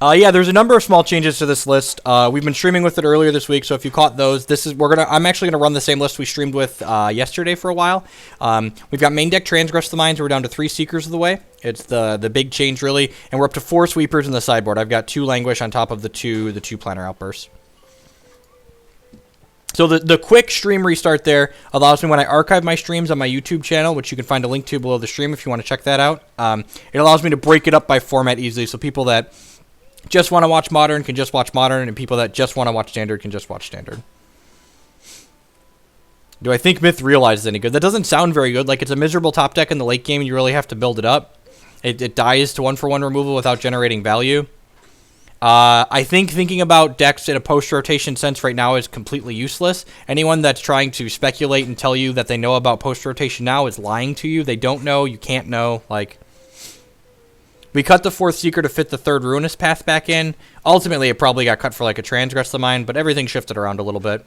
Yeah, there's a number of small changes to this list. We've been streaming with it earlier this week, so if you caught those, I'm actually gonna run the same list we streamed with yesterday for a while. We've got main deck Transgress the Mines. We're down to 3 Seekers of the Way. It's the big change really, and we're up to 4 Sweepers in the sideboard. I've got 2 Languish on top of the two Planner Outbursts. So the quick stream restart there allows me, when I archive my streams on my YouTube channel, which you can find a link to below the stream if you want to check that out, it allows me to break it up by format easily, so people that just want to watch Modern can just watch Modern, and people that just want to watch Standard can just watch Standard. Do I think Myth Realize is any good? That doesn't sound very good. Like, it's a miserable top deck in the late game, and you really have to build it up. It dies to 1-for-1 removal without generating value. I think thinking about decks in a post-rotation sense right now is completely useless. Anyone that's trying to speculate and tell you that they know about post-rotation now is lying to you. They don't know. You can't know. Like, we cut the 4th Seeker to fit the 3rd Ruinous Path back in. Ultimately, it probably got cut for like a Transgress the Mind, but everything shifted around a little bit.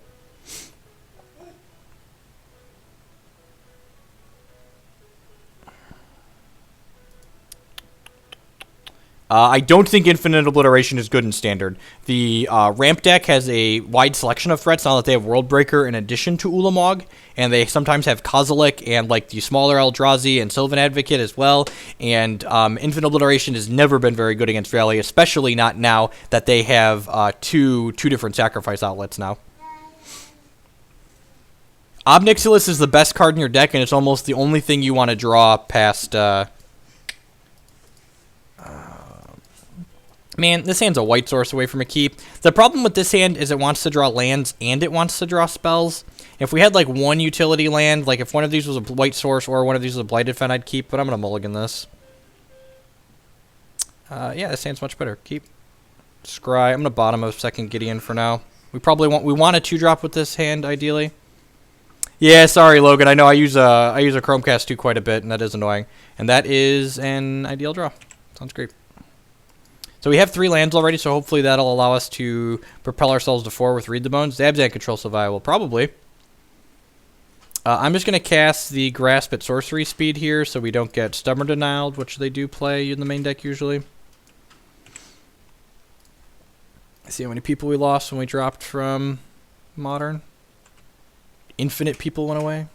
I don't think Infinite Obliteration is good in Standard. The ramp deck has a wide selection of threats now that they have Worldbreaker in addition to Ulamog, and they sometimes have Kozilek and like the smaller Eldrazi and Sylvan Advocate as well, and Infinite Obliteration has never been very good against Rally, especially not now that they have two different sacrifice outlets now. Ob Nixilis is the best card in your deck, and it's almost the only thing you want to draw past... Man, this hand's a white source away from a keep. The problem with this hand is it wants to draw lands and it wants to draw spells. If we had like one utility land, like if one of these was a white source or one of these was a Blighted Fen, I'd keep, but I'm going to mulligan this. Yeah, this hand's much better. Keep. Scry. I'm going to bottom of 2nd Gideon for now. We want a 2-drop with this hand, ideally. Yeah, sorry, Logan. I know I use a Chromecast 2 quite a bit, and that is annoying. And that is an ideal draw. Sounds great. So we have 3 lands already, so hopefully that'll allow us to propel ourselves to 4 with Read the Bones. Zabzan control Survival, probably. I'm just going to cast the Grasp at sorcery speed here so we don't get Stubborn Denial, which they do play in the main deck usually. See how many people we lost when we dropped from Modern. Infinite people went away.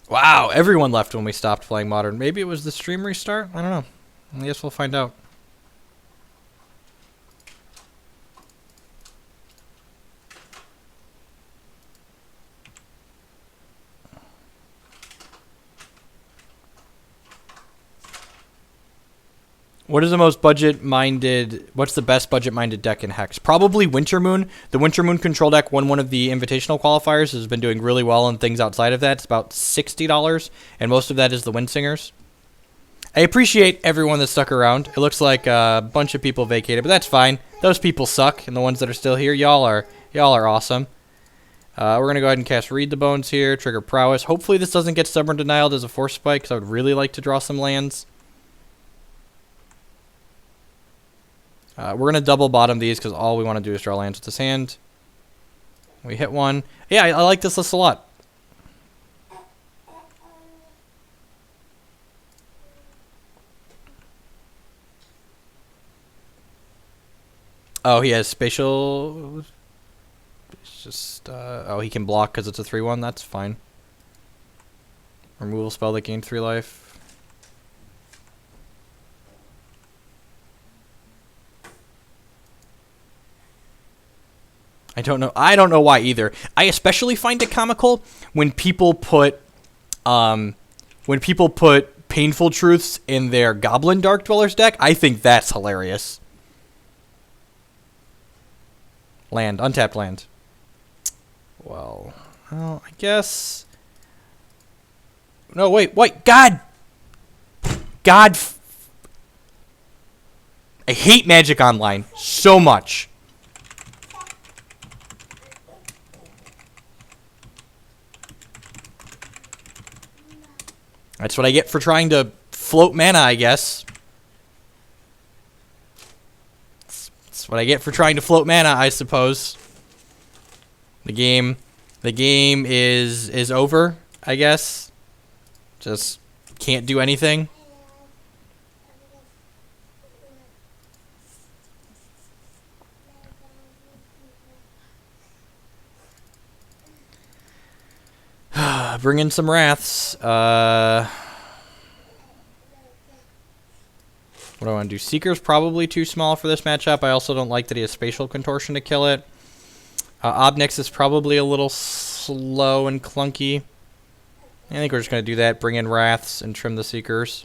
Wow, everyone left when we stopped playing Modern. Maybe it was the stream restart? I don't know. I guess we'll find out. What is the most budget-minded... What's the best budget-minded deck in Hex? Probably Wintermoon. The Wintermoon control deck won one of the invitational qualifiers. Has been doing really well on things outside of that. It's about $60, and most of that is the Windsingers. I appreciate everyone that stuck around. It looks like a bunch of people vacated, but that's fine. Those people suck, and the ones that are still here, y'all are awesome. We're going to go ahead and cast Read the Bones here, trigger Prowess. Hopefully this doesn't get Stubborn Denial as a Force Spike, because I would really like to draw some lands. We're going to double bottom these because all we want to do is draw lands with this hand. We hit one. Yeah, I like this list a lot. Oh, he has spatial... It's just... oh, he can block because it's a 3-1. That's fine. Removal spell that gained 3 life. I don't know why either. I especially find it comical when people put Painful Truths in their Goblin Dark Dwellers deck. I think that's hilarious. Land, untapped land. Well, I guess. No, wait, God. I hate Magic Online so much. That's what I get for trying to float mana, I guess. That's what I get for trying to float mana, I suppose. The game is over, I guess. Just can't do anything. Bring in some Wraths. What do I want to do? Seeker's probably too small for this matchup. I also don't like that he has Spatial Contortion to kill it. Obnix is probably a little slow and clunky. I think we're just going to do that. Bring in Wraths and trim the Seekers.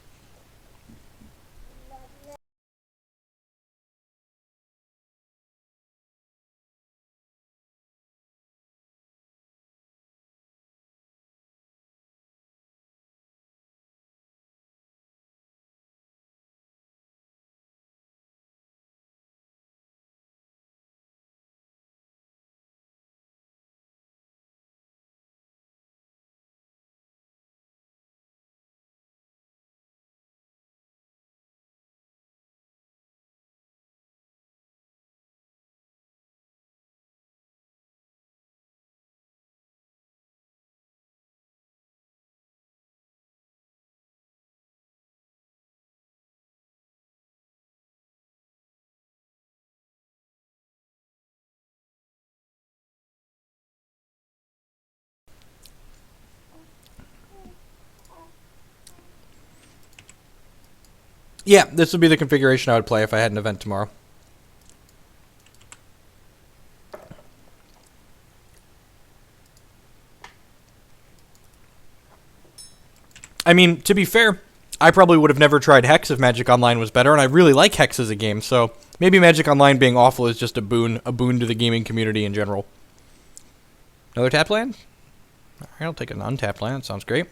Yeah, this would be the configuration I would play if I had an event tomorrow. I mean, to be fair, I probably would have never tried Hex if Magic Online was better, and I really like Hex as a game, so maybe Magic Online being awful is just a boon to the gaming community in general. Another tap land? All right, I'll take an untapped land. Sounds great.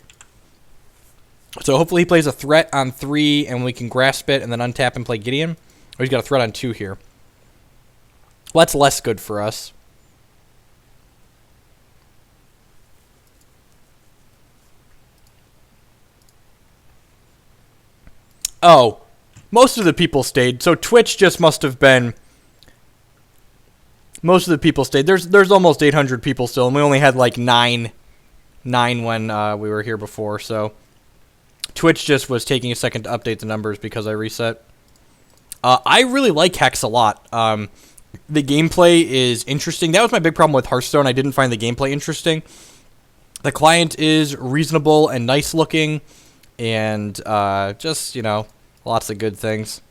So hopefully he plays a threat on 3, and we can grasp it and then untap and play Gideon. Oh, he's got a threat on 2 here. Well, that's less good for us. Oh, most of the people stayed. So Twitch just must have been... Most of the people stayed. There's almost 800 people still, and we only had like 9 when we were here before, so... Twitch just was taking a second to update the numbers because I reset. I really like Hex a lot. The gameplay is interesting. That was my big problem with Hearthstone. I didn't find the gameplay interesting. The client is reasonable and nice looking, and just, you know, lots of good things.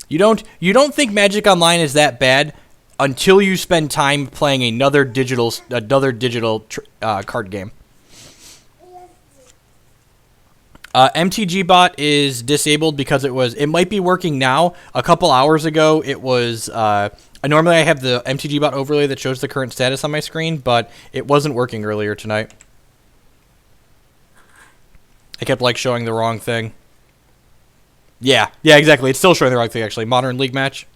You don't think Magic Online is that bad until you spend time playing another digital card game. MTG bot is disabled because it might be working now. A couple hours ago, it was, normally I have the MTG bot overlay that shows the current status on my screen, but it wasn't working earlier tonight. I kept, like, showing the wrong thing. Yeah, exactly. It's still showing the wrong thing, actually. Modern League match.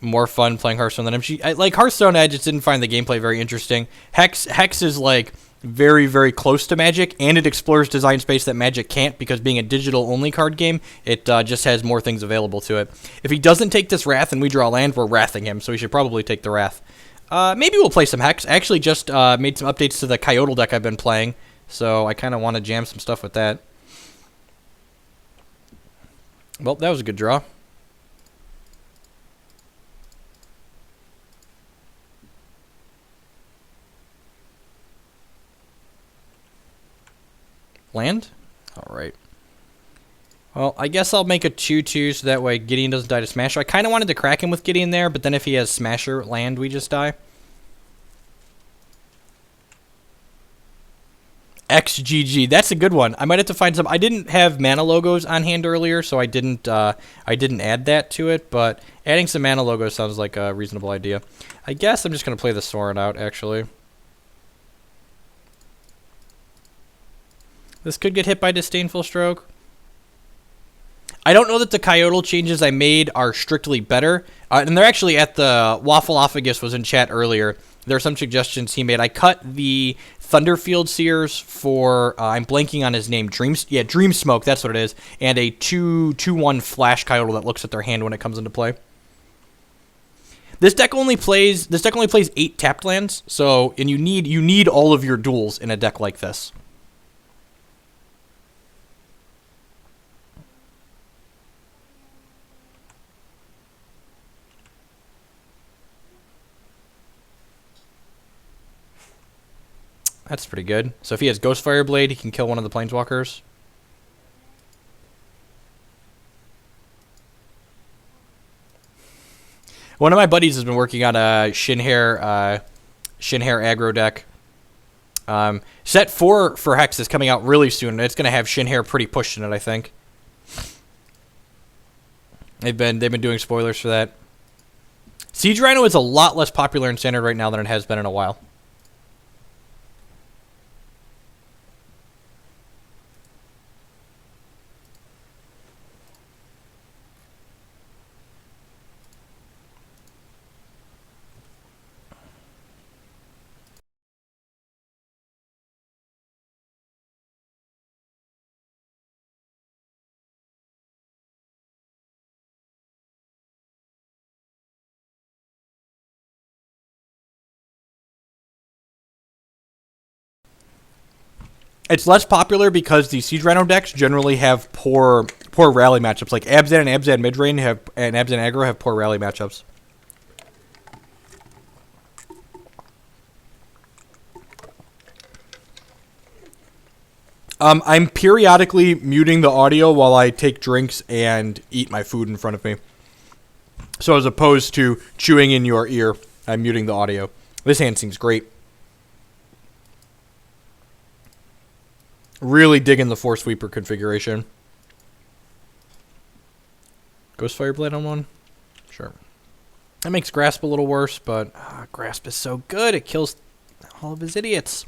More fun playing Hearthstone than MTG. Like, Hearthstone, I just didn't find the gameplay very interesting. Hex is, like... very, very close to Magic, and it explores design space that Magic can't because being a digital-only card game, it just has more things available to it. If he doesn't take this Wrath and we draw land, we're Wrathing him, so he should probably take the Wrath. Maybe we'll play some Hex. I actually just made some updates to the Coyote deck I've been playing, so I kind of want to jam some stuff with that. Well, that was a good draw. Land? Alright. Well, I guess I'll make a 2/2 so that way Gideon doesn't die to Smasher. I kind of wanted to crack him with Gideon there, but then if he has Smasher land, we just die. XGG. That's a good one. I might have to find some... I didn't have mana logos on hand earlier, so I didn't add that to it, but adding some mana logos sounds like a reasonable idea. I guess I'm just going to play the Sorin out, actually. This could get hit by Disdainful Stroke. I don't know that the Coyote changes I made are strictly better. And they're actually at the... Waffleophagus was in chat earlier. There are some suggestions he made. I cut the Thunderfield Seers for... I'm blanking on his name. Dreamsmoke, that's what it is. And a 2/1 Flash Coyote that looks at their hand when it comes into play. This deck only plays 8 tapped lands. So, and you need all of your duels in a deck like this. That's pretty good. So if he has Ghostfire Blade, he can kill one of the Planeswalkers. One of my buddies has been working on a Shinhair aggro deck. Set 4 for Hex is coming out really soon. It's going to have Shinhair pretty pushed in it, I think. They've been doing spoilers for that. Siege Rhino is a lot less popular in Standard right now than it has been in a while. It's less popular because the Siege Rhino decks generally have poor rally matchups. Like Abzan and Abzan Midrange and Abzan Aggro have poor rally matchups. I'm periodically muting the audio while I take drinks and eat my food in front of me. So as opposed to chewing in your ear, I'm muting the audio. This hand seems great. Really digging the 4 sweeper configuration. Ghostfire Blade on one? Sure. That makes Grasp a little worse, but Grasp is so good. It kills all of his idiots.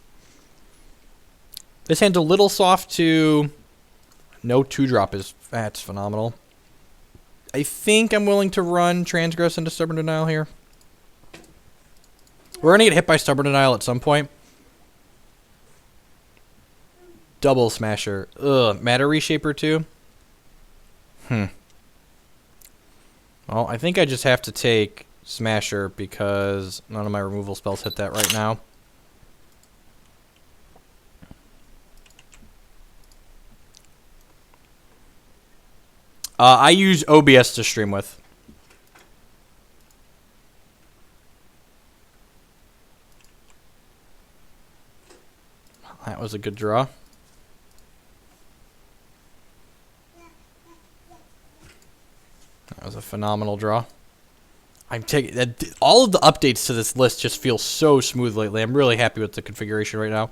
This hand's a little soft to... No 2-drop is... That's phenomenal. I think I'm willing to run Transgress into Stubborn Denial here. We're going to get hit by Stubborn Denial at some point. Double Smasher. Ugh. Matter Reshaper too? Well, I think I just have to take Smasher because none of my removal spells hit that right now. I use OBS to stream with. That was a good draw. That was a phenomenal draw. I'm taking all of the updates to this list just feel so smooth lately. I'm really happy with the configuration right now.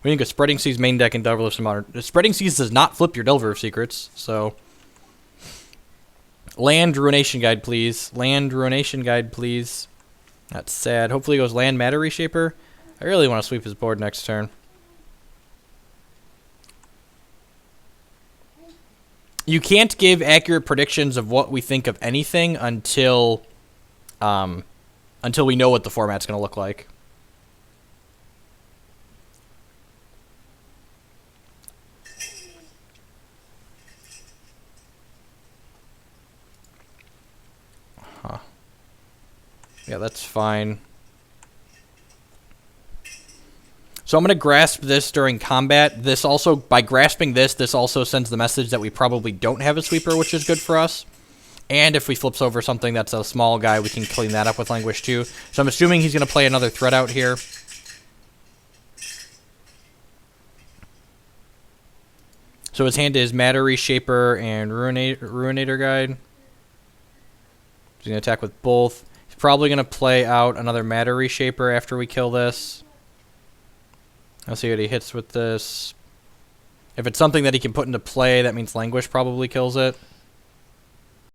We think of Spreading Seas main deck and Delver of Modern. Spreading Seas does not flip your Delver of Secrets, so Land Ruination Guide, please. Land Ruination Guide, please. That's sad. Hopefully he goes Land Matter Reshaper. I really want to sweep his board next turn. You can't give accurate predictions of what we think of anything until we know what the format's going to look like. Huh. Yeah, that's fine. So I'm going to grasp this during combat. This also, by grasping this also sends the message that we probably don't have a sweeper, which is good for us. And if we flips over something that's a small guy, we can clean that up with Languish too. So I'm assuming he's going to play another threat out here. So his hand is Matter Reshaper and Ruinator Guide. He's going to attack with both. He's probably going to play out another Matter Reshaper after we kill this. Let's see what he hits with this. If it's something that he can put into play, that means Languish probably kills it.